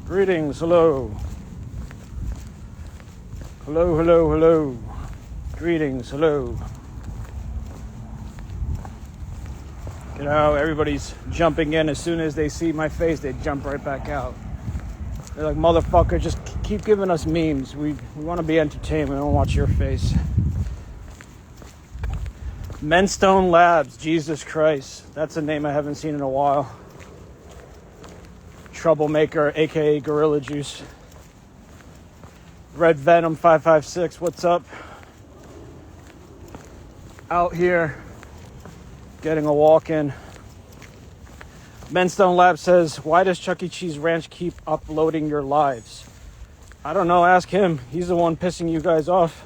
Greetings, hello. Hello. Greetings, hello. You know, everybody's jumping in. As soon as they see my face, they jump right back out. They're like, motherfucker, just keep giving us memes. We want to be entertained. We don't watch your face. Menstone Labs, Jesus Christ. That's a name I haven't seen in a while. Troublemaker, aka Gorilla Juice. Red Venom 556, what's up? Out here, getting a walk in. Menstone Lab says, why does Chuck E. Cheese Ranch keep uploading your lives? I don't know, ask him. He's the one pissing you guys off.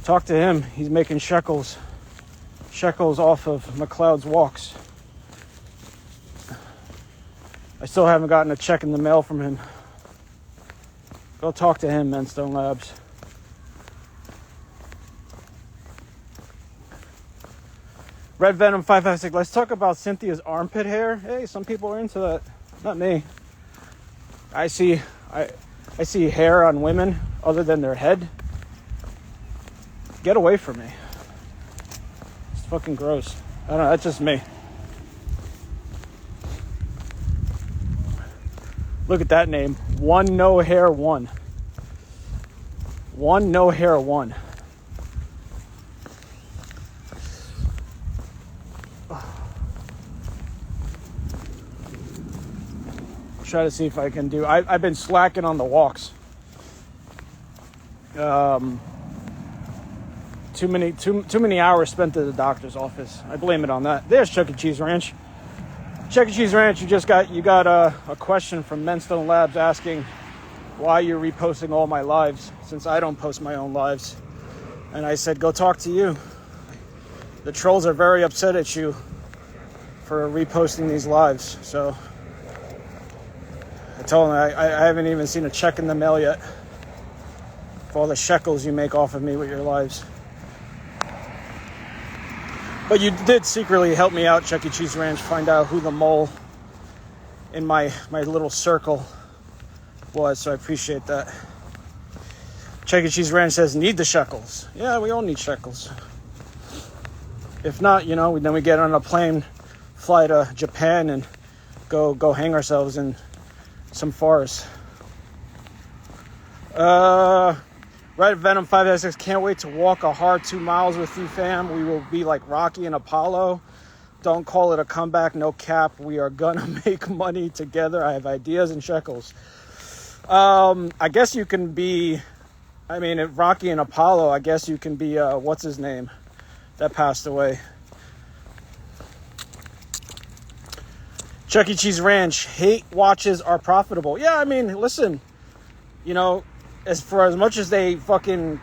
Talk to him. He's making shekels off of McLeod's walks. I still haven't gotten a check in the mail from him. Go talk to him, Menstone Labs. Red Venom 556. Let's talk about Cynthia's armpit hair. Hey, some people are into that. Not me. I see hair on women other than their head. Get away from me. It's fucking gross. I don't know, that's just me. Look at that name. One no hair one. One no hair one. Try to see if I can do. I've been slacking on the walks. Too many hours spent at the doctor's office. I blame it on that. There's Chuck E. Cheese Ranch. Chuck E. Cheese Ranch, you got a question from Menstone Labs asking why you're reposting all my lives since I don't post my own lives. And I said, go talk to you. The trolls are very upset at you for reposting these lives. So I told them I haven't even seen a check in the mail yet for all the shekels you make off of me with your lives. But you did secretly help me out, Chuck E. Cheese Ranch, find out who the mole in my little circle was, so I appreciate that. Chuck E. Cheese Ranch says, need the shekels. Yeah, we all need shekels. If not, then we get on a plane, fly to Japan, and go hang ourselves in some forest. Red Venom 556, can't wait to walk a hard 2 miles with you, fam. We will be like Rocky and Apollo. Don't call it a comeback, no cap. We are gonna make money together. I have ideas and shekels. I guess you can be, if Rocky and Apollo, I guess you can be, what's his name that passed away? Chuck E. Cheese Ranch, hate watches are profitable. Yeah, listen, as much as they fucking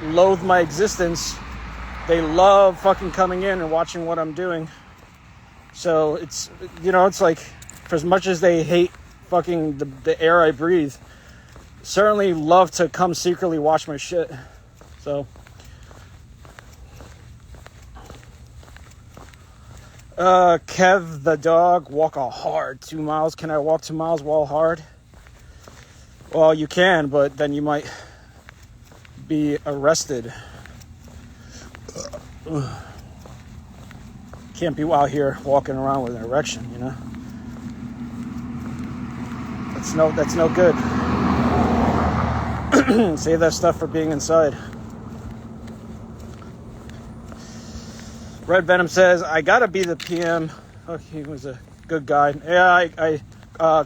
loathe my existence, they love fucking coming in and watching what I'm doing. So it's like, for as much as they hate fucking the air I breathe, certainly love to come secretly watch my shit. So Kev the dog, walk a hard 2 miles. Can I walk 2 miles while hard? Well, you can, but then you might be arrested. Can't be out here walking around with an erection, That's no good. Save that stuff for being inside. Red Venom says, I gotta be the PM. Oh, he was a good guy. Yeah,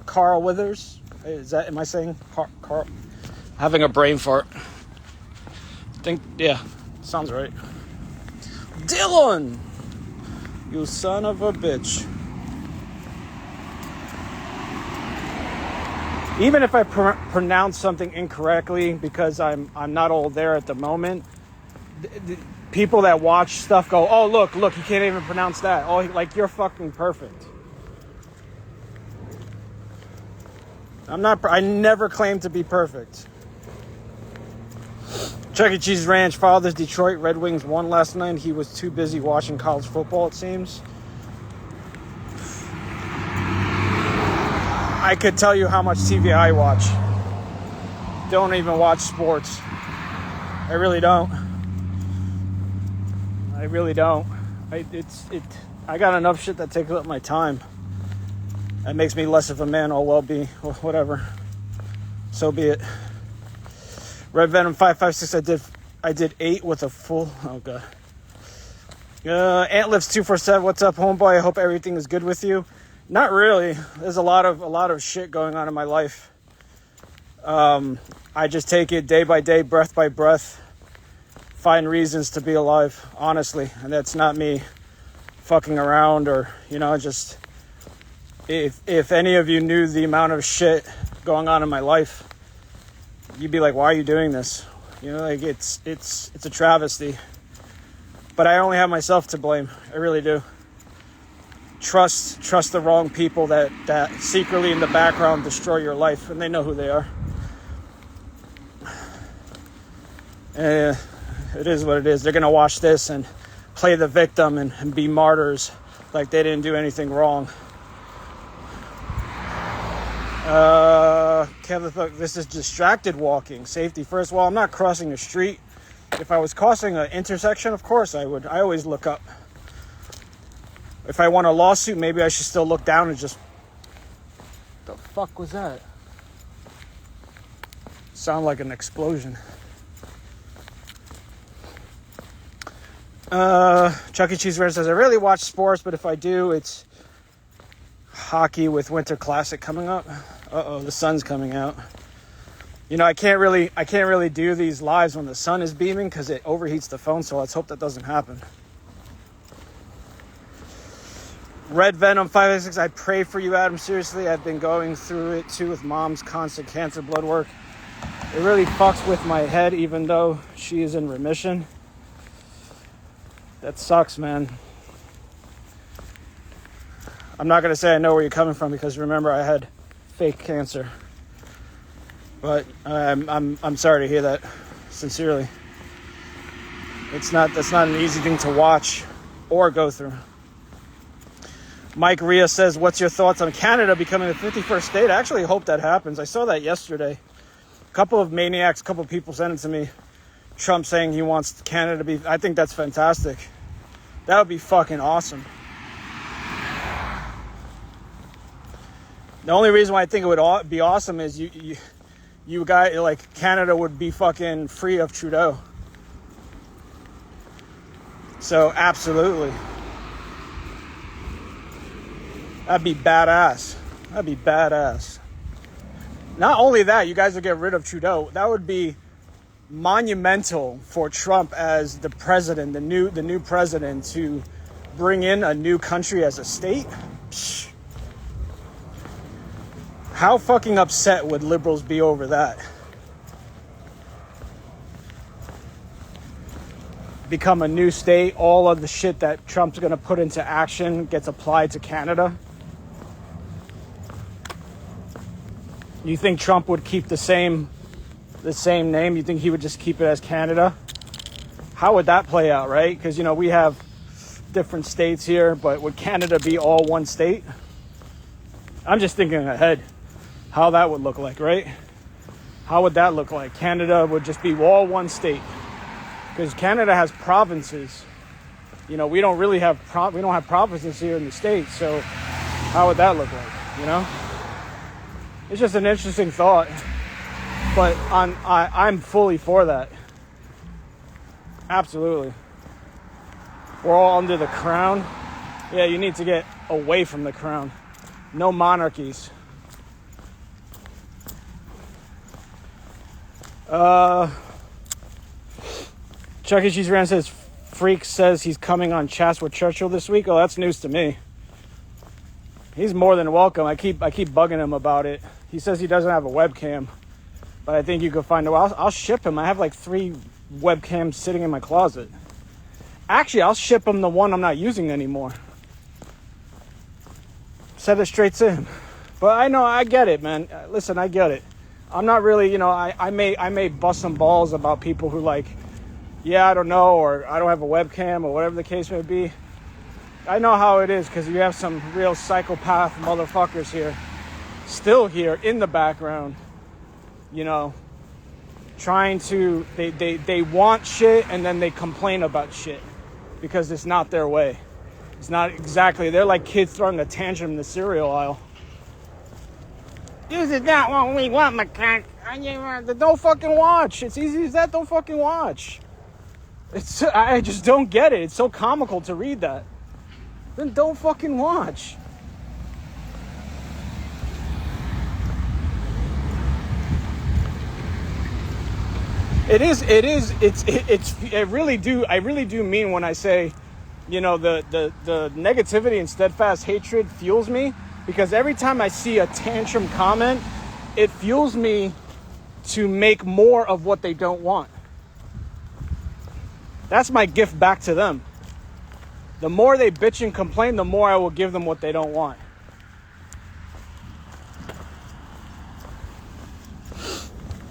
Carl Withers. Am I saying Carl? Having a brain fart. Yeah, sounds right. Dylan! You son of a bitch. Even if I pronounce something incorrectly, because I'm not all there at the moment, the people that watch stuff go, oh, look, you can't even pronounce that. Oh, like, you're fucking perfect. I never claim to be perfect. Chuck E. Cheese Ranch, Father's Detroit Red Wings won last night. He was too busy watching college football, it seems. I could tell you how much TV I watch. Don't even watch sports. I really don't. I got enough shit that takes up my time. That makes me less of a man. Oh, well, whatever. So be it. Red Venom 556. I did 8 with a full. Oh god. Antlips 247. What's up, homeboy? I hope everything is good with you. Not really. There's a lot of shit going on in my life. I just take it day by day, breath by breath. Find reasons to be alive, honestly, and that's not me fucking around or just. If any of you knew the amount of shit going on in my life, you'd be like, why are you doing this? It's a travesty. But I only have myself to blame. I really do. Trust the wrong people that secretly in the background destroy your life, and they know who they are. It is what it is. They're gonna watch this and play the victim and be martyrs like they didn't do anything wrong. Kevin, this is distracted walking. Safety first. Well, I'm not crossing a street. If I was crossing an intersection, of course I would. I always look up. If I want a lawsuit, maybe I should still look down and just... What the fuck was that? Sound like an explosion. Chuck E. Cheese Red says, I rarely watch sports, but if I do, it's hockey with Winter Classic coming up. Uh-oh, the sun's coming out. I can't really do these lives when the sun is beaming because it overheats the phone, so let's hope that doesn't happen. Red Venom 586, I pray for you, Adam. Seriously, I've been going through it too with mom's constant cancer blood work. It really fucks with my head, even though she is in remission. That sucks, man. I'm not going to say I know where you're coming from because remember I had fake cancer. But I'm sorry to hear that, sincerely. That's not an easy thing to watch or go through. Mike Rhea says, what's your thoughts on Canada becoming the 51st state? I actually hope that happens. I saw that yesterday. A couple of maniacs, a couple of people sent it to me. Trump saying he wants Canada to be... I think that's fantastic. That would be fucking awesome. The only reason why I think it would be awesome is you guys, like, Canada would be fucking free of Trudeau. So, absolutely. That'd be badass. Not only that, you guys would get rid of Trudeau. That would be monumental for Trump as the president, the new president, to bring in a new country as a state. Psh. How fucking upset would liberals be over that? Become a new state, all of the shit that Trump's going to put into action gets applied to Canada. You think Trump would keep the same name? You think he would just keep it as Canada? How would that play out, right? Because, we have different states here, but would Canada be all one state? I'm just thinking ahead how that would look like, right? How would that look like? Canada would just be all one state. Because Canada has provinces. We don't really have provinces here in the States, so how would that look like, It's just an interesting thought. But I'm fully for that. Absolutely. We're all under the crown. Yeah, you need to get away from the crown. No monarchies. Chuck E. Cheese Ran says, Freak says he's coming on Chats with Churchill this week. Oh, that's news to me. He's more than welcome. I keep bugging him about it. He says he doesn't have a webcam, but I think you could find it. I'll ship him. I have like 3 webcams sitting in my closet. Actually, I'll ship him the one I'm not using anymore. Send it straight to him. But I get it, man. Listen, I get it. I'm not really, I may bust some balls about people who I don't know, or I don't have a webcam, or whatever the case may be. I know how it is, because you have some real psychopath motherfuckers here still here in the background, you know, trying to, they want shit and then they complain about shit because it's not their way. It's not exactly, they're like kids throwing a tantrum in the cereal aisle. This is not what we want, macaque. Don't fucking watch. It's easy as that. Don't fucking watch. I just don't get it. It's so comical to read that. Then don't fucking watch. I really do mean when I say, you know, the negativity and steadfast hatred fuels me, because every time I see a tantrum comment, it fuels me to make more of what they don't want. That's my gift back to them. The more they bitch and complain, the more I will give them what they don't want.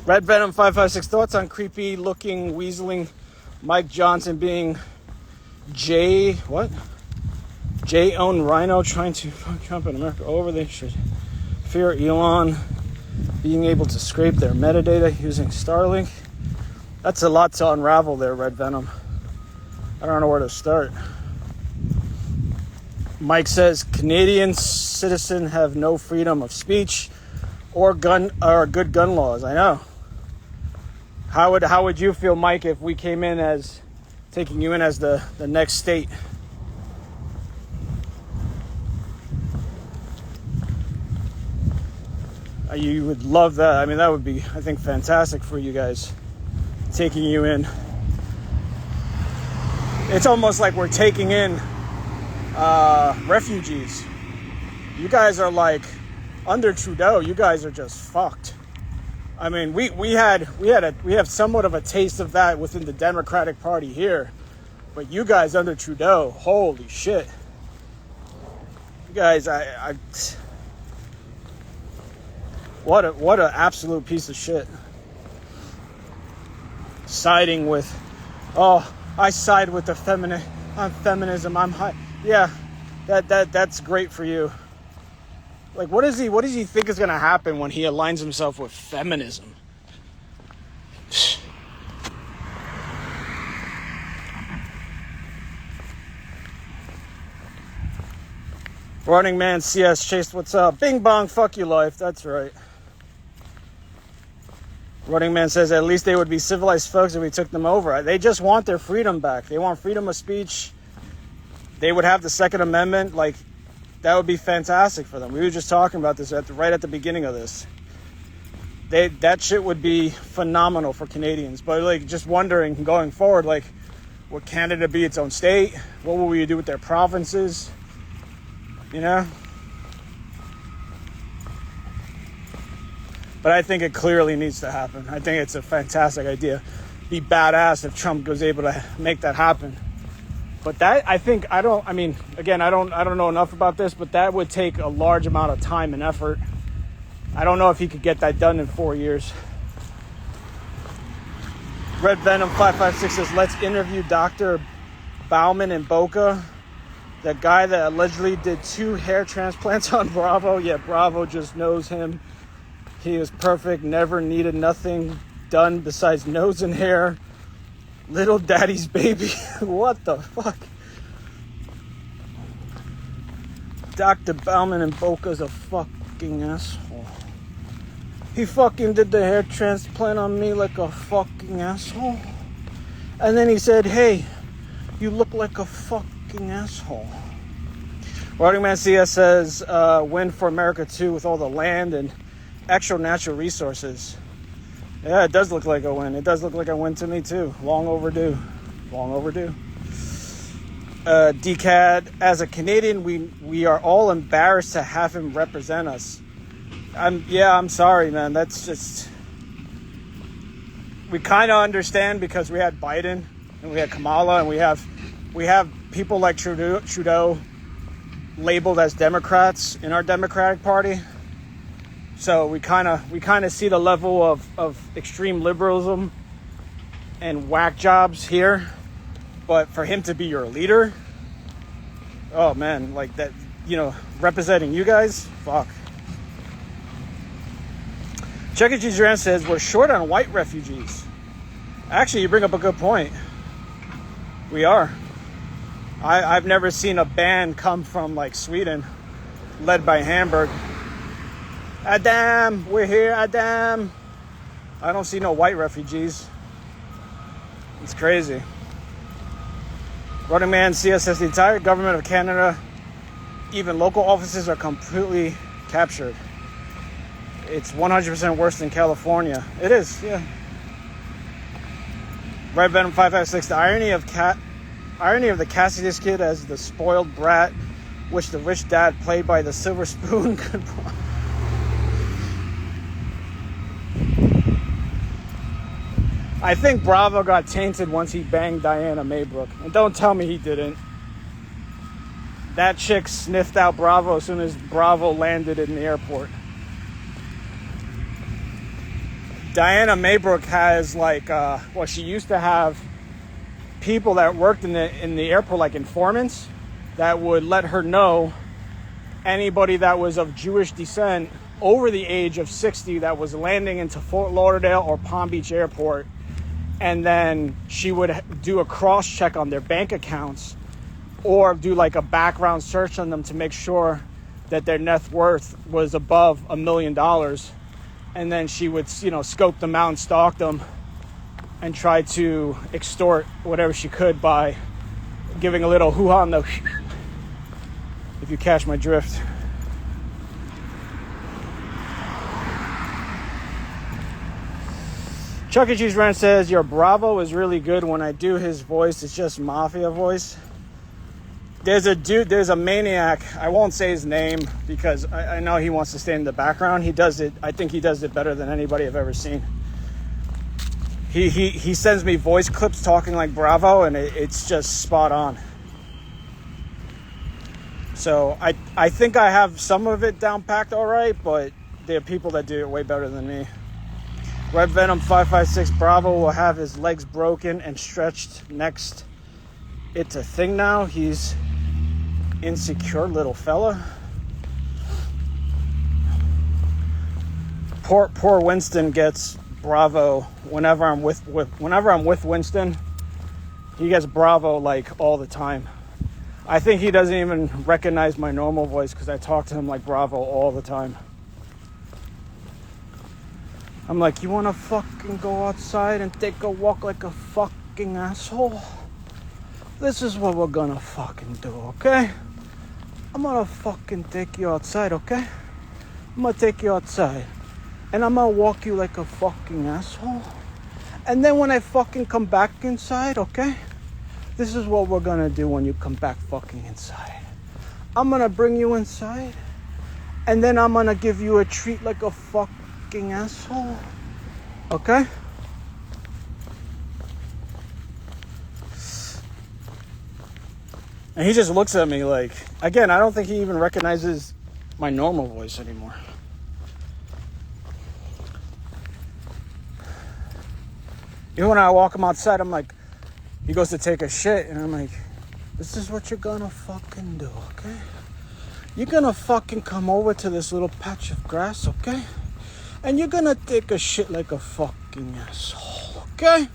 Red Venom 556, thoughts on creepy looking weaseling Mike Johnson being J-owned rhino trying to fuck Trump in America over? They should fear Elon being able to scrape their metadata using Starlink. That's a lot to unravel there, Red Venom. I don't know where to start. Mike says Canadian citizens have no freedom of speech or good gun laws. I know. How would you feel, Mike, if we came in as taking you in as the next state? You would love that. I mean, that would be, I think, fantastic for you guys, taking you in. It's almost like we're taking in refugees. You guys are like, under Trudeau, you guys are just fucked. I mean, we have somewhat of a taste of that within the Democratic Party here, but you guys under Trudeau, holy shit. You guys, what an absolute piece of shit. Siding with, I side with the feminism. I'm high. Yeah, that's great for you. Like, what does he think is going to happen when he aligns himself with feminism? Running Man CS Chase, what's up? Bing bong, fuck you life. That's right. Running Man says at least they would be civilized folks if we took them over. They just want their freedom back. They want freedom of speech. They would have the Second Amendment. Like, that would be fantastic for them. We were just talking about this right at the beginning of this. That shit would be phenomenal for Canadians. But like, just wondering going forward, like, would Canada be its own state? What will we do with their provinces? You know? But I think it clearly needs to happen. I think it's a fantastic idea. Be badass if Trump was able to make that happen. But that, I don't know enough about this, but that would take a large amount of time and effort. I don't know if he could get that done in 4 years. Red Venom 556 says, let's interview Dr. Bauman in Boca, the guy that allegedly did 2 hair transplants on Bravo. Yeah, Bravo just knows him. He is perfect, never needed nothing done besides nose and hair. Little daddy's baby. What the fuck? Dr. Bauman in Boca's a fucking asshole. He fucking did the hair transplant on me like a fucking asshole. And then he said, hey, you look like a fucking asshole. Running Man CS says, win for America too with all the land and extra natural resources. Yeah, it does look like a win. It does look like a win to me, too. Long overdue. Long overdue. DCAD, as a Canadian, we are all embarrassed to have him represent us. I'm sorry, man. That's just... We kind of understand because we had Biden and we had Kamala and we have people like Trudeau labeled as Democrats in our Democratic Party. So we kind of see the level of extreme liberalism and whack jobs here. But for him to be your leader, oh man, like that, you know, representing you guys, fuck. Chuck E. Cheese Ranch says we're short on white refugees. Actually, you bring up a good point. We are. I've never seen a band come from like Sweden, led by Hamburg. Adam, we're here, Adam. I don't see no white refugees. It's crazy. Running Man CS says the entire government of Canada, even local offices, are completely captured. It's 100% worse than California. It is, yeah. Red Venom 556. The irony of the Cassidy's kid as the spoiled brat, which the rich dad played by the silver spoon could. I think Bravo got tainted once he banged Diana Maybrook. And don't tell me he didn't. That chick sniffed out Bravo as soon as Bravo landed in the airport. Diana Maybrook has she used to have people that worked in the airport, like informants, that would let her know anybody that was of Jewish descent over the age of 60 that was landing into Fort Lauderdale or Palm Beach Airport. And then she would do a cross check on their bank accounts or do like a background search on them to make sure that their net worth was above $1 million. And then she would, scope them out and stalk them and try to extort whatever she could by giving a little hoo-ha on the if you catch my drift. Chuck E. Cheese Ranch says, your Bravo is really good. When I do his voice, it's just mafia voice. There's a maniac. I won't say his name because I know he wants to stay in the background. He does it. I think he does it better than anybody I've ever seen. He sends me voice clips talking like Bravo, and it's just spot on. So I think I have some of it down packed all right, but there are people that do it way better than me. Red Venom 556. Bravo will have his legs broken and stretched next. It's a thing now. He's insecure little fella. Poor Winston gets Bravo whenever I'm with Winston. He gets Bravo like all the time. I think he doesn't even recognize my normal voice because I talk to him like Bravo all the time. I'm like, you want to fucking go outside and take a walk like a fucking asshole? This is what we're gonna fucking do, okay? I'm gonna fucking take you outside, okay? I'm gonna take you outside. And I'm gonna walk you like a fucking asshole. And then when I fucking come back inside, okay? This is what we're gonna do when you come back fucking inside. I'm gonna bring you inside. And then I'm gonna give you a treat like a fucking asshole. Okay? And he just looks at me like, again, I don't think he even recognizes my normal voice anymore. Even when I walk him outside, I'm like, he goes to take a shit, and I'm like, this is what you're gonna fucking do, okay? You're gonna fucking come over to this little patch of grass, okay? And you're gonna take a shit like a fucking asshole, okay?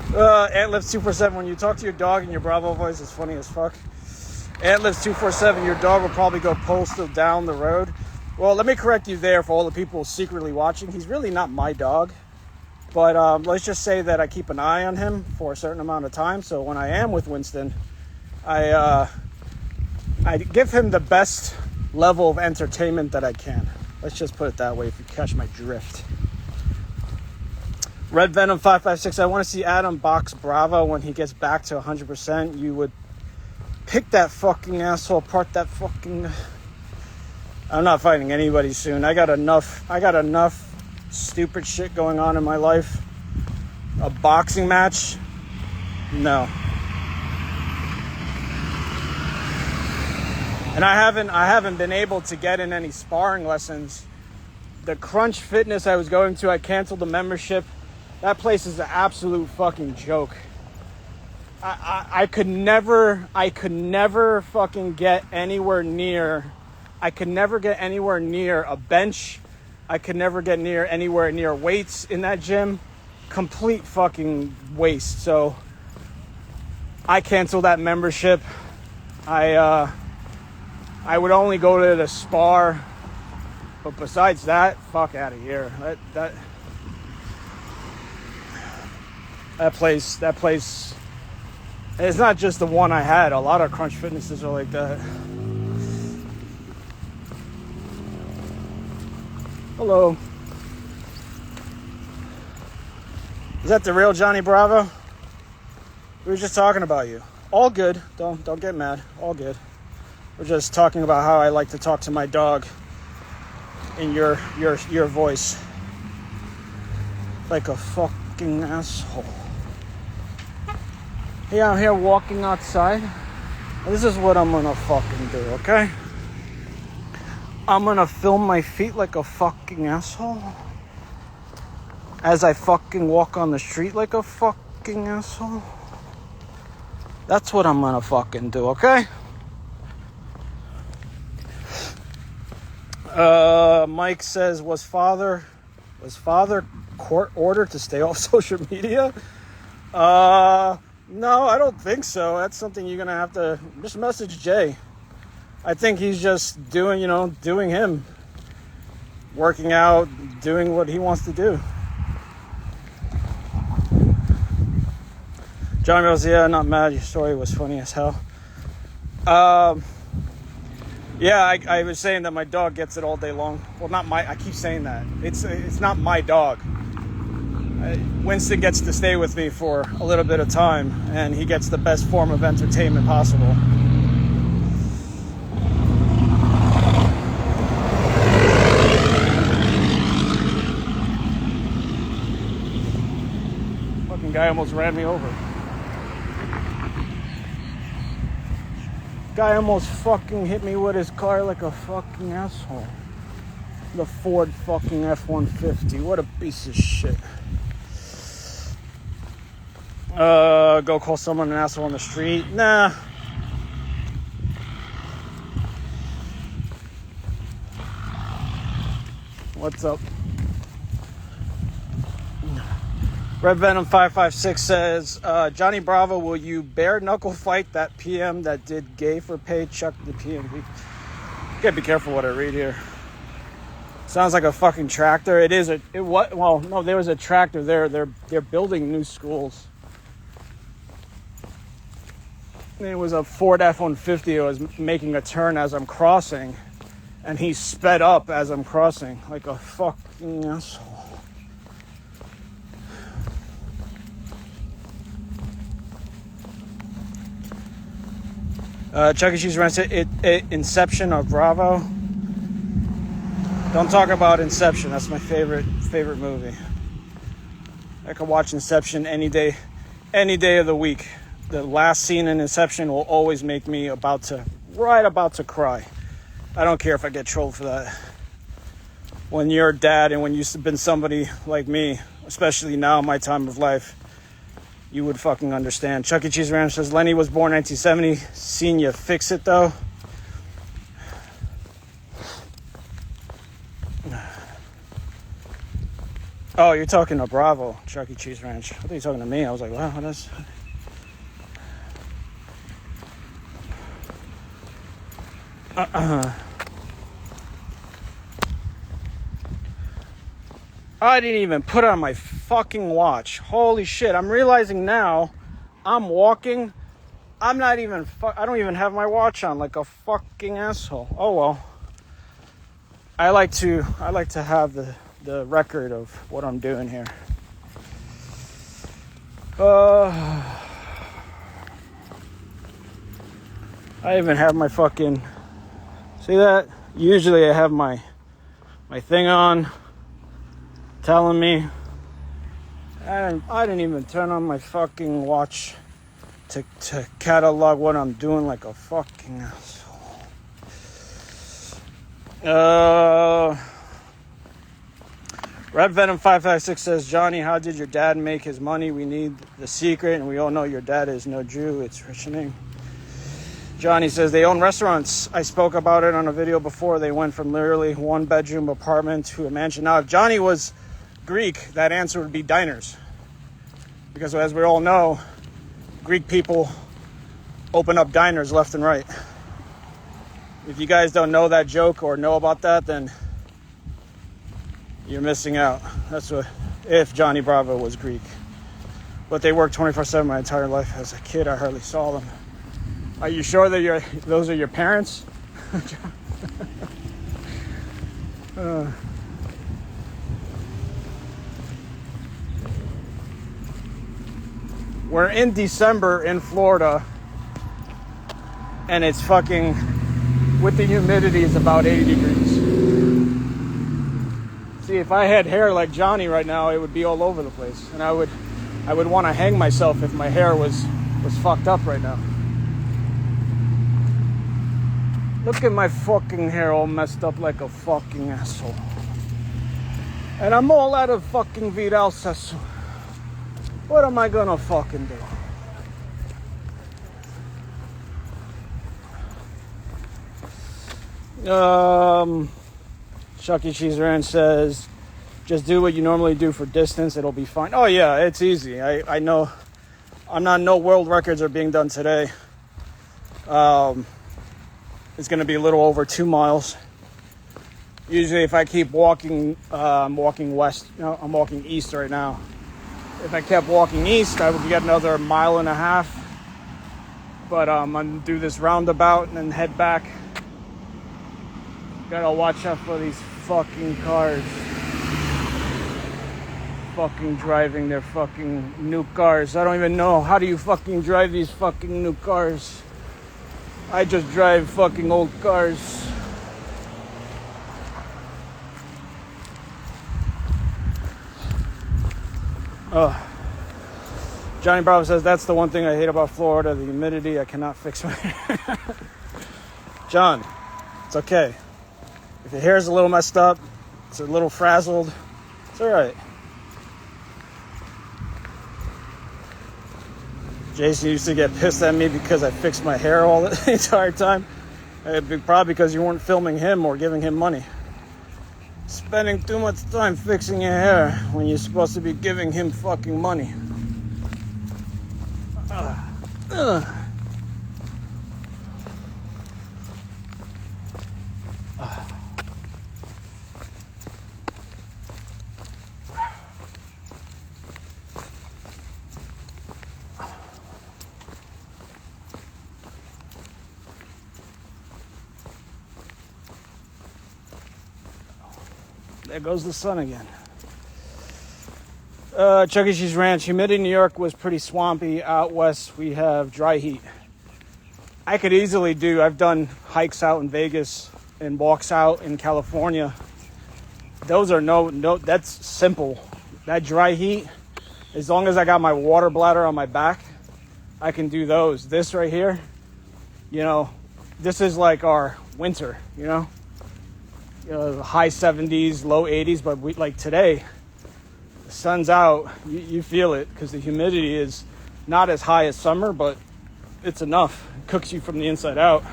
Antlips247, when you talk to your dog in your Bravo voice, it's funny as fuck. Antlips247, your dog will probably go postal down the road. Well, let me correct you there for all the people secretly watching. He's really not my dog. But let's just say that I keep an eye on him for a certain amount of time. So when I am with Winston, I give him the best level of entertainment that I can. Let's just put it that way if you catch my drift. Red Venom 556. I want to see Adam box Bravo when he gets back to 100%. You would pick that fucking asshole apart. That fucking. I'm not fighting anybody soon. I got enough stupid shit going on in my life. A boxing match? No. And I haven't been able to get in any sparring lessons. The Crunch Fitness I was going to, I canceled the membership. That place is an absolute fucking joke. I could never fucking get anywhere near I could never get anywhere near a bench. I could never get anywhere near weights in that gym. Complete fucking waste. So I canceled that membership. I would only go to the spar, but besides that, fuck out of here. That place. It's not just the one I had. A lot of Crunch Fitnesses are like that. Hello. Is that the real Johnny Bravo? We were just talking about you. All good. Don't get mad. All good. We're just talking about how I like to talk to my dog in your voice. Like a fucking asshole. Yeah, I'm here walking outside. This is what I'm gonna fucking do, okay? I'm gonna film my feet like a fucking asshole. As I fucking walk on the street like a fucking asshole. That's what I'm gonna fucking do, okay? Mike says, was father court ordered to stay off social media? No, I don't think so. That's something you're gonna have to just message Jay. I think he's just doing him. Working out, doing what he wants to do. John goes, yeah, not mad. Your story was funny as hell. Yeah, I was saying that my dog gets it all day long. Well, I keep saying that. It's not my dog. Winston gets to stay with me for a little bit of time, and he gets the best form of entertainment possible. Fucking guy almost ran me over. Guy almost fucking hit me with his car like a fucking asshole. The Ford fucking F-150. What a piece of shit. Go call someone an asshole on the street? Nah. What's up? Red Venom 556 says, Johnny Bravo, will you bare knuckle fight that PM that did gay for pay? Chuck the PMV. You gotta be careful what I read here. Sounds like a fucking tractor. It is well, no, there was a tractor there. They're building new schools. It was a Ford F-150. It was making a turn as I'm crossing, and he sped up as I'm crossing like a fucking asshole. Chuck E. Cheese rents it Inception or Bravo. Don't talk about Inception. That's my favorite movie. I could watch Inception any day of the week. The last scene in Inception will always make me about to cry. I don't care if I get trolled for that. When you're a dad and when you've been somebody like me, especially now in my time of life, you would fucking understand. Chuck E. Cheese Ranch says, Lenny was born 1970. Seen you fix it, though. Oh, you're talking to Bravo, Chuck E. Cheese Ranch. I thought you were talking to me. I was like, wow, that's... I didn't even put on my fucking watch. Holy shit. I'm realizing now I'm walking. I don't even have my watch on like a fucking asshole. Oh well. I like to have the record of what I'm doing here. I even have my fucking... See that? Usually I have my thing on telling me. I didn't even turn on my fucking watch to catalog what I'm doing like a fucking asshole. Red Venom 556 says, Johnny, how did your dad make his money? We need the secret, and we all know your dad is no Jew. It's rationing. Johnny says they own restaurants. I spoke about it on a video before. They went from literally 1-bedroom apartment to a mansion. Now, if Johnny was Greek, that answer would be diners. Because as we all know, Greek people open up diners left and right. If you guys don't know that joke or know about that, then you're missing out. That's what, if Johnny Bravo was Greek. But they worked 24/7 my entire life. As a kid, I hardly saw them. Are you sure that those are your parents? We're in December in Florida, and it's fucking, with the humidity, it's about 80 degrees. See, if I had hair like Johnny right now, it would be all over the place, and I would want to hang myself if my hair was fucked up right now. Look at my fucking hair all messed up like a fucking asshole. And I'm all out of fucking Vidal Sassoon. What am I gonna fucking do? Chuck E. Cheese Ranch says, just do what you normally do for distance, it'll be fine. Oh yeah, it's easy. I know. No world records are being done today. It's going to be a little over 2 miles. Usually if I keep walking, I'm walking west. No, I'm walking east right now. If I kept walking east, I would get another 1.5 miles. But I'm going to do this roundabout and then head back. Gotta watch out for these fucking cars. Fucking driving their fucking new cars. I don't even know. How do you fucking drive these fucking new cars? I just drive fucking old cars. Johnny Bravo says, that's the one thing I hate about Florida, the humidity. I cannot fix my hair. John, it's okay. If your hair's a little messed up, it's a little frazzled, it's all right. Jason used to get pissed at me because I fixed my hair all the entire time. Probably because you weren't filming him or giving him money. Spending too much time fixing your hair when you're supposed to be giving him fucking money. There goes the sun again. Chuck E. Cheese Ranch. Humidity in New York was pretty swampy. Out west, we have dry heat. I could easily do, I've done hikes out in Vegas and walks out in California. Those are no, that's simple. That dry heat, as long as I got my water bladder on my back, I can do those. This right here, you know, this is like our winter, you know? High 70s, low 80s, but like today, the sun's out, you feel it because the humidity is not as high as summer, but it's enough. It cooks you from the inside out.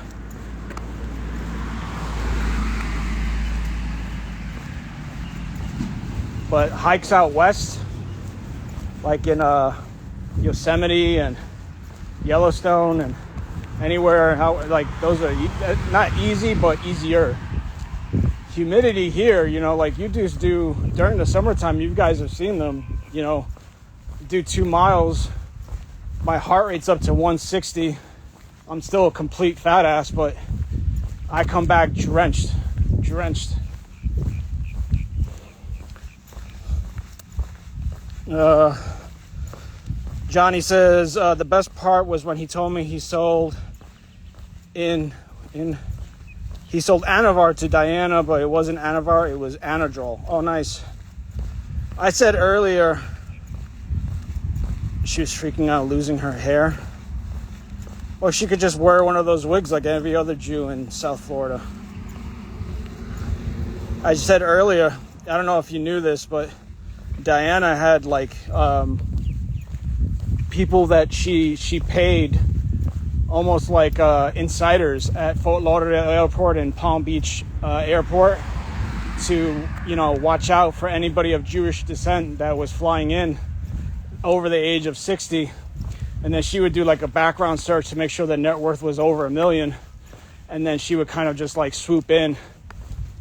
But hikes out west, like in Yosemite and Yellowstone and anywhere, like those are not easy, but easier. Humidity here, you know, like you just do during the summertime, you guys have seen them, you know, do 2 miles, my heart rate's up to 160. I'm still a complete fat ass, but I come back drenched. Johnny says the best part was when he told me he sold he sold Anavar to Diana, but it wasn't Anavar, it was Anadrol. Oh, nice. I said earlier she was freaking out losing her hair. Or she could just wear one of those wigs like every other Jew in South Florida. I said earlier, I don't know if you knew this, but Diana had like people that she paid almost like insiders at Fort Lauderdale Airport and Palm Beach Airport to, watch out for anybody of Jewish descent that was flying in over the age of 60. And then she would do like a background search to make sure their net worth was over $1 million. And then she would kind of just like swoop in,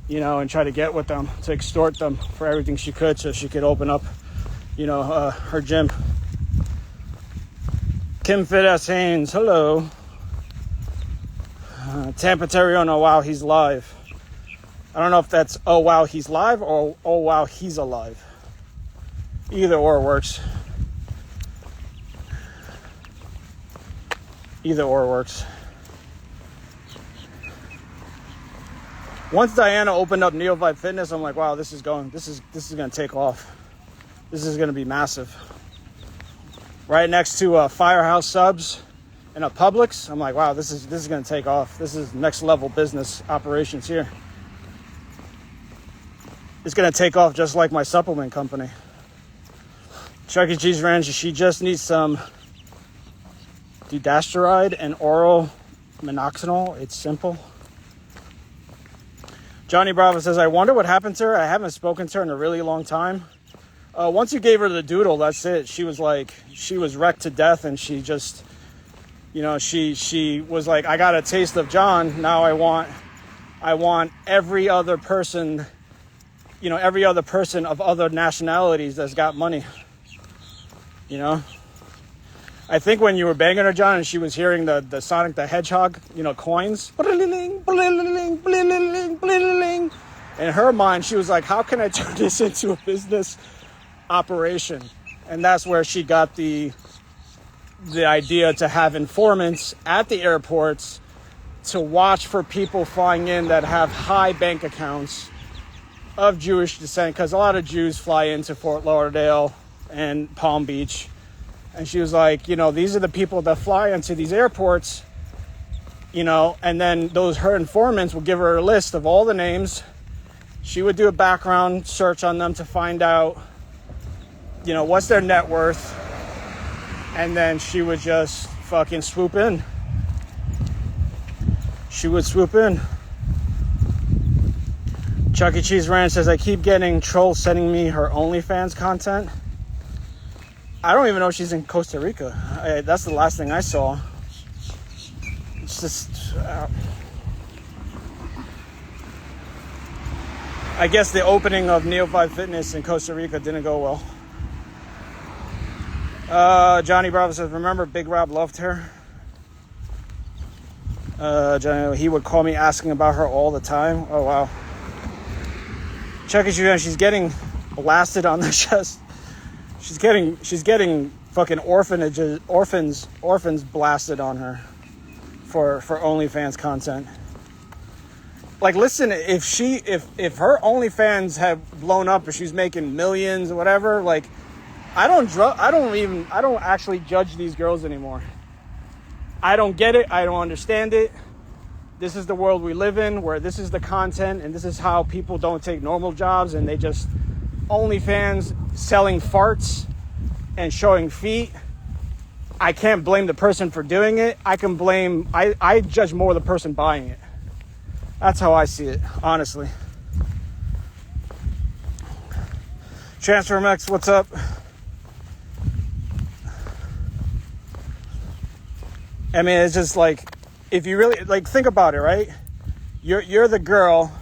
and try to get with them, to extort them for everything she could so she could open up, her gym. Kim Fides Haynes, hello. Tampa Terriona, wow, he's live. I don't know if that's, oh, wow, he's live, or, oh, wow, he's alive. Either or works. Either or works. Once Diana opened up Neophyte Fitness, I'm like, wow, this is going to take off. This is going to be massive. Right next to Firehouse Subs and a Publix. I'm like, wow, this is going to take off. This is next level business operations here. It's going to take off just like my supplement company. Chuck E. Cheese Ranch, she just needs some dutasteride and oral minoxidil. It's simple. Johnny Bravo says, I wonder what happened to her. I haven't spoken to her in a really long time. Once you gave her the doodle, that's it. She was wrecked to death, and she just, she was like, I got a taste of John. Now I want every other person, every other person of other nationalities that's got money. I think when you were banging her, John, and she was hearing the Sonic the Hedgehog, coins, in her mind, she was like, how can I turn this into a business operation? And that's where she got the idea to have informants at the airports to watch for people flying in that have high bank accounts of Jewish descent, because a lot of Jews fly into Fort Lauderdale and Palm Beach. And she was like, these are the people that fly into these airports, and then her informants would give her a list of all the names. She would do a background search on them to find out, what's their net worth. And then she would just fucking swoop in. She would swoop in. Chuck E. Cheese Ranch says, I keep getting trolls sending me her OnlyFans content. I don't even know if she's in Costa Rica. That's the last thing I saw. It's just... I guess the opening of Neophyte Fitness in Costa Rica didn't go well. Johnny Bravo says, remember Big Rob loved her? Johnny, he would call me asking about her all the time. Oh, wow. Check it, she's getting blasted on the chest. She's getting fucking orphans blasted on her for OnlyFans content. Like, listen, if her OnlyFans have blown up, or she's making millions or whatever, like, I don't actually judge these girls anymore. I don't get it. I don't understand it. This is the world we live in, where this is the content, and this is how people don't take normal jobs, and they just OnlyFans selling farts and showing feet. I can't blame the person for doing it. I judge more the person buying it. That's how I see it, honestly. TransferMX, what's up? I mean, it's just like, if you really, like, think about it, right? You're the girl,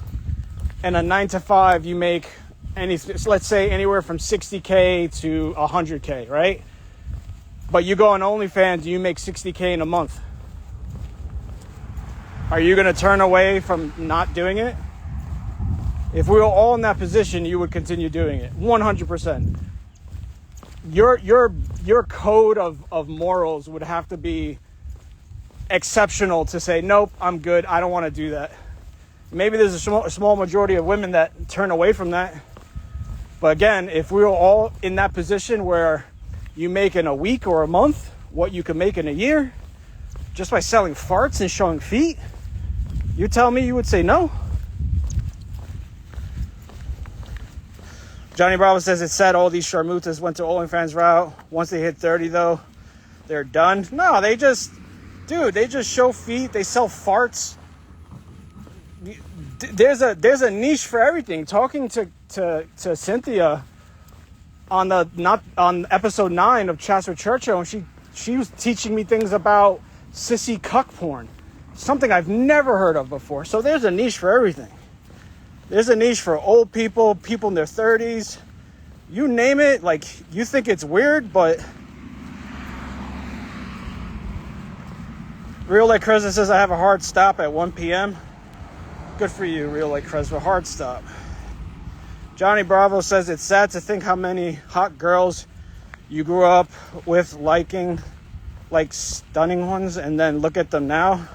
and a 9-to-5, you make let's say anywhere from 60K to 100K, right? But you go on OnlyFans, you make 60K in a month. Are you going to turn away from not doing it? If we were all in that position, you would continue doing it, 100%. Your code of morals would have to be exceptional to say, nope, I'm good, I don't want to do that. Maybe there's a small majority of women that turn away from that. But again, if we were all in that position where you make in a week or a month what you can make in a year just by selling farts and showing feet, you tell me you would say no? Johnny Bravo says, it's sad all these sharmutas went to OnlyFans route. Once they hit 30, though, they're done. No, they just Dude, they just show feet. They sell farts. There's a niche for everything. Talking to Cynthia on episode 9 of Chats with Churchill, and she was teaching me things about sissy cuck porn, something I've never heard of before. So there's a niche for everything. There's a niche for old people, people in their 30s, you name it. Like, you think it's weird, but Real Like Crescent says I have a hard stop at 1 p.m. Good for you, Real Like Crescent. Hard stop. Johnny Bravo says it's sad to think how many hot girls you grew up with liking, like stunning ones, and then look at them now.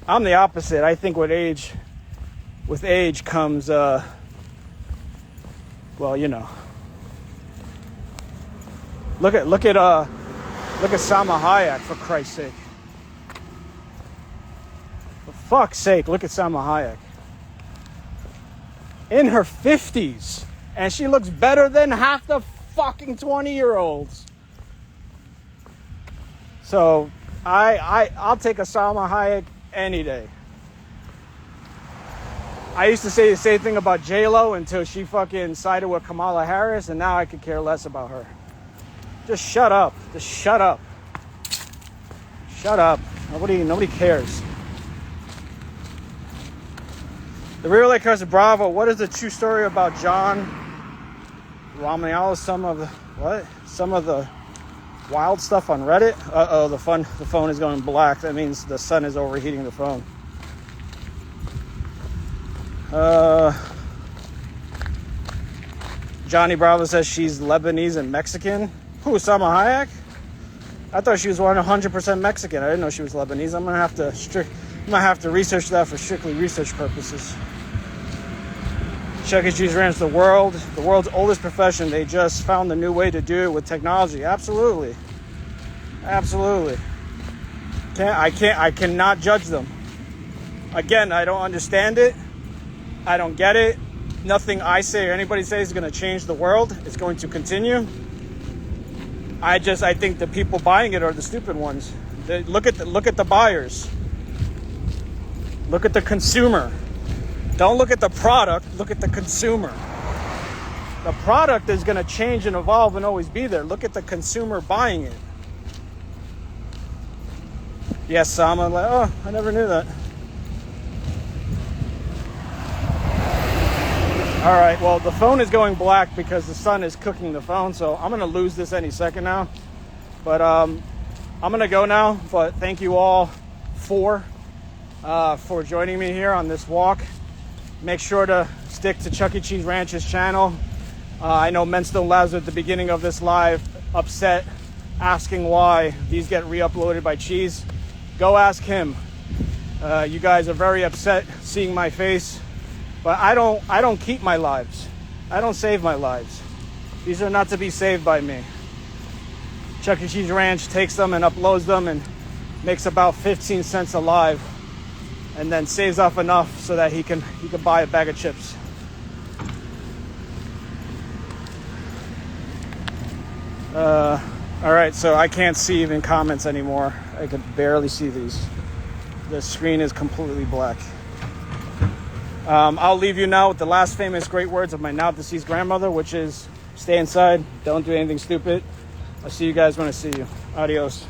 I'm the opposite. I think with age comes, well, you know. Look at Salma Hayek, for Christ's sake. For fuck's sake, look at Salma Hayek. In her 50s, and she looks better than half the fucking 20-year-olds. So I'll take a Salma Hayek any day. I used to say the same thing about J-Lo until she fucking sided with Kamala Harris, and now I could care less about her. Just shut up. Just shut up. Shut up. Nobody cares. The Real Lake Crescent Bravo. What is the true story about John Romanialis? Some of the wild stuff on Reddit. Uh-oh, the phone is going black. That means the sun is overheating the phone. Johnny Bravo says she's Lebanese and Mexican. Who, Salma Hayek? I thought she was 100% Mexican. I didn't know she was Lebanese. I'm gonna have to research that for strictly research purposes. Chuck E. Cheese Ranch, the world's oldest profession. They just found a new way to do it with technology. Absolutely. I cannot judge them. Again, I don't understand it. I don't get it. Nothing I say or anybody says is going to change the world. It's going to continue. I think the people buying it are the stupid ones. Look at the buyers. Look at the consumer. Don't look at the product. Look at the consumer. The product is going to change and evolve and always be there. Look at the consumer buying it. Yes, Sama. Like, oh, I never knew that. All right, well, the phone is going black because the sun is cooking the phone, so I'm going to lose this any second now. But I'm going to go now, but thank you all for joining me here on this walk. Make sure to stick to Chuck E. Cheese Ranch's channel. I know Menstone Lazar at the beginning of this live upset, asking why these get re-uploaded by Cheese. Go ask him. You guys are very upset seeing my face. But I don't keep my lives. I don't save my lives. These are not to be saved by me. Chuck E. Cheese Ranch takes them and uploads them and makes about 15 cents a live, and then saves up enough so that he can buy a bag of chips. All right, so I can't see even comments anymore. I could barely see these. The screen is completely black. I'll leave you now with the last famous great words of my now deceased grandmother, which is stay inside, don't do anything stupid. I'll see you guys when I see you. Adios.